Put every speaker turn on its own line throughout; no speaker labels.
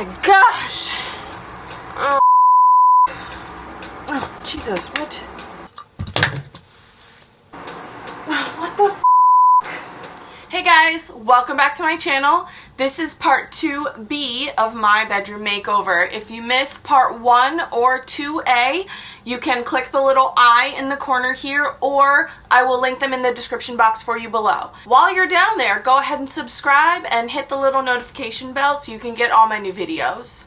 my gosh. Oh, Jesus, what? What the f? Hey guys, welcome back to my channel. This is part 2B of my bedroom makeover. If you missed part 1 or 2A, you can click the little I in the corner here, or I will link them in the description box for you below. While you're down there, go ahead and subscribe and hit the little notification bell so you can get all my new videos.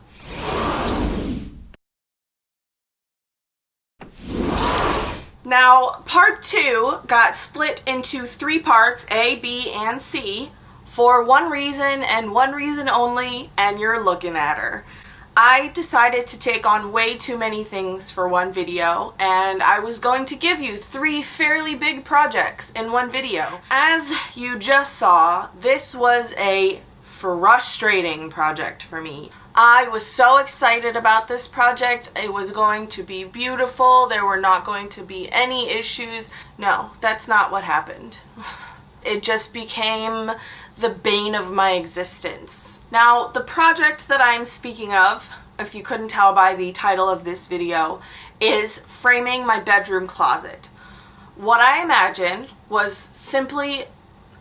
Now, part 2 got split into 3 parts, A, B, and C, for one reason and one reason only, and you're looking at her. I decided to take on way too many things for one video, and I was going to give you 3 fairly big projects in one video. As you just saw, this was a frustrating project for me. I was so excited about this project. It was going to be beautiful. There were not going to be any issues. No, that's not what happened. It just became the bane of my existence. Now, the project that I'm speaking of, if you couldn't tell by the title of this video, is framing my bedroom closet. What I imagined was simply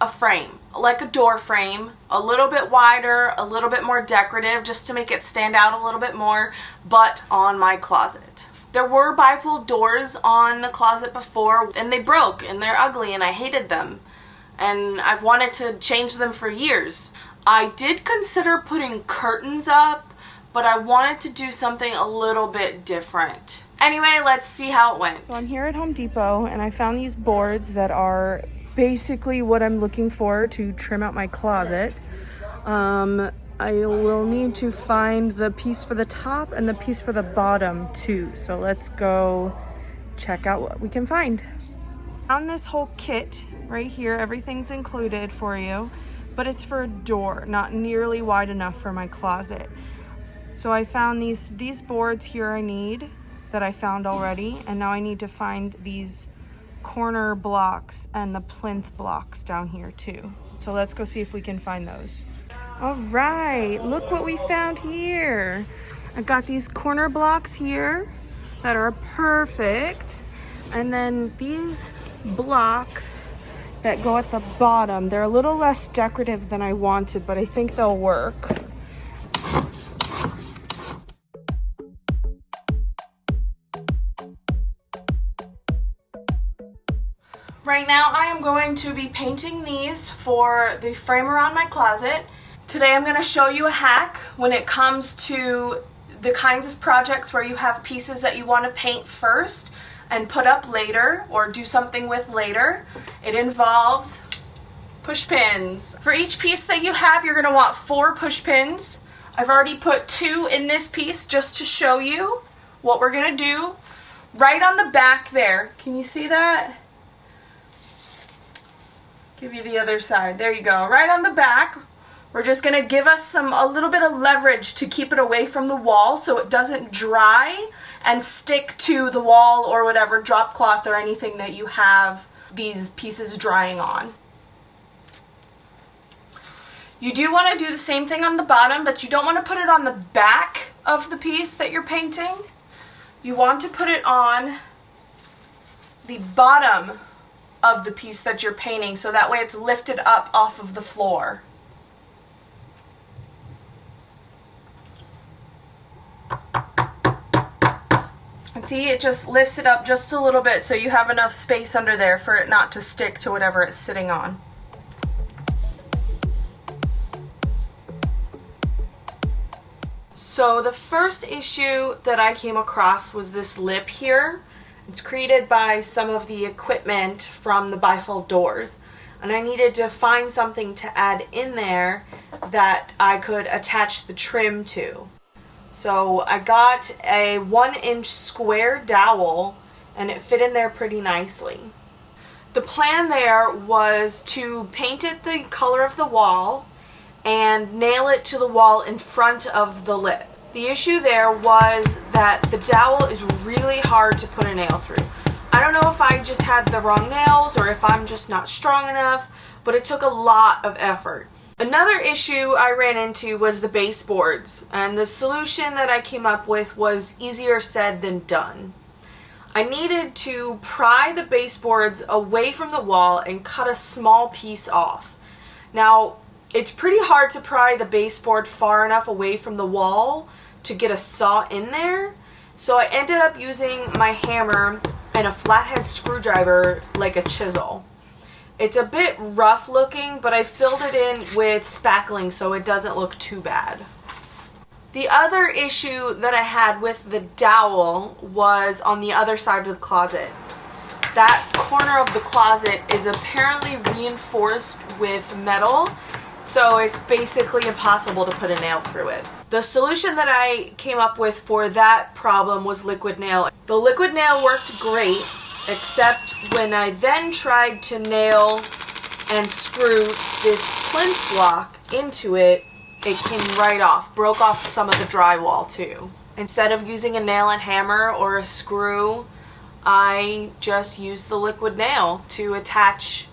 a frame, like a door frame, a little bit wider, a little bit more decorative, just to make it stand out a little bit more, but on my closet. There were bifold doors on the closet before, and they broke, and they're ugly, and I hated them. And I've wanted to change them for years. I did consider putting curtains up, but I wanted to do something a little bit different. Anyway, let's see how it went. So I'm here at Home Depot, and I found these boards that are basically what I'm looking for to trim out my closet. I will need to find the piece for the top and the piece for the bottom too. So let's go check out what we can find. Found this whole kit right here. Everything's included for you, but it's for a door, not nearly wide enough for my closet. So I found these boards here I need that I found already, and now I need to find these corner blocks and the plinth blocks down here too. So let's go see if we can find those. All right, look what we found here. I got these corner blocks here that are perfect, and then these blocks that go at the bottom. They're a little less decorative than I wanted, but I think they'll work. Right now I am going to be painting these for the frame around my closet. Today I'm going to show you a hack when it comes to the kinds of projects where you have pieces that you want to paint first and put up later or do something with later. It involves push pins. For each piece that you have, you're going to want 4 push pins. I've already put 2 in this piece just to show you what we're going to do. Right on the back there, can you see that? Give you the other side. There you go. Right on the back, we're just going to give us a little bit of leverage to keep it away from the wall so it doesn't dry and stick to the wall or whatever drop cloth or anything that you have these pieces drying on. You do want to do the same thing on the bottom, but you don't want to put it on the back of the piece that you're painting. You want to put it on the bottom of the piece that you're painting, so that way it's lifted up off of the floor. And see, it just lifts it up just a little bit so you have enough space under there for it not to stick to whatever it's sitting on. So the first issue that I came across was this lip here. It's created by some of the equipment from the bifold doors, and I needed to find something to add in there that I could attach the trim to. So I got a 1-inch square dowel, and it fit in there pretty nicely. The plan there was to paint it the color of the wall and nail it to the wall in front of the lip. The issue there was that the dowel is really hard to put a nail through. I don't know if I just had the wrong nails or if I'm just not strong enough, but it took a lot of effort. Another issue I ran into was the baseboards, and the solution that I came up with was easier said than done. I needed to pry the baseboards away from the wall and cut a small piece off. Now, it's pretty hard to pry the baseboard far enough away from the wall to get a saw in there, so I ended up using my hammer and a flathead screwdriver like a chisel. It's a bit rough looking, but I filled it in with spackling so it doesn't look too bad. The other issue that I had with the dowel was on the other side of the closet. That corner of the closet is apparently reinforced with metal, so it's basically impossible to put a nail through it. The solution that I came up with for that problem was liquid nail. The liquid nail worked great, except when I then tried to nail and screw this plinth block into it, it came right off, broke off some of the drywall too. Instead of using a nail and hammer or a screw, I just used the liquid nail to attach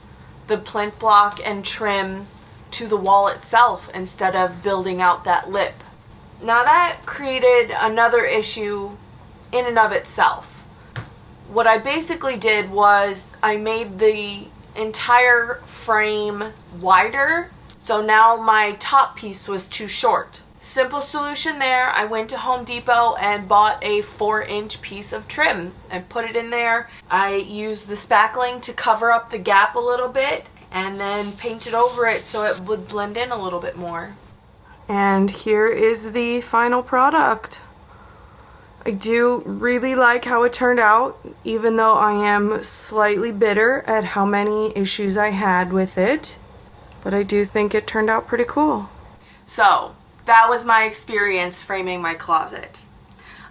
the plinth block and trim to the wall itself instead of building out that lip. Now that created another issue in and of itself. What I basically did was I made the entire frame wider, so now my top piece was too short. Simple solution there. I went to Home Depot and bought a 4-inch piece of trim and put it in there. I used the spackling to cover up the gap a little bit and then painted over it so it would blend in a little bit more. And here is the final product. I do really like how it turned out, even though I am slightly bitter at how many issues I had with it. But I do think it turned out pretty cool. So, that was my experience framing my closet.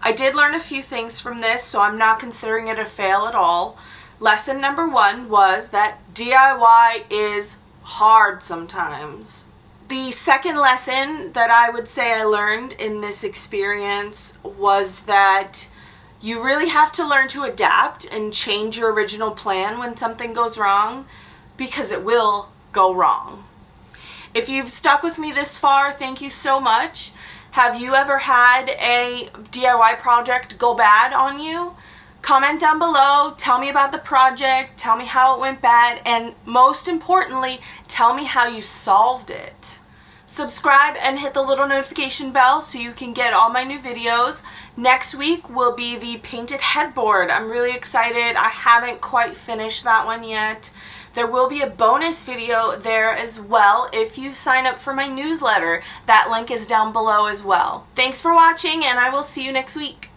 I did learn a few things from this, so I'm not considering it a fail at all. Lesson number 1 was that DIY is hard sometimes. The second lesson that I would say I learned in this experience was that you really have to learn to adapt and change your original plan when something goes wrong, because it will go wrong. If you've stuck with me this far, thank you so much. Have you ever had a DIY project go bad on you? Comment down below, tell me about the project, tell me how it went bad, and most importantly, tell me how you solved it. Subscribe and hit the little notification bell so you can get all my new videos. Next week will be the painted headboard. I'm really excited. I haven't quite finished that one yet. There will be a bonus video there as well if you sign up for my newsletter. That link is down below as well. Thanks for watching, and I will see you next week.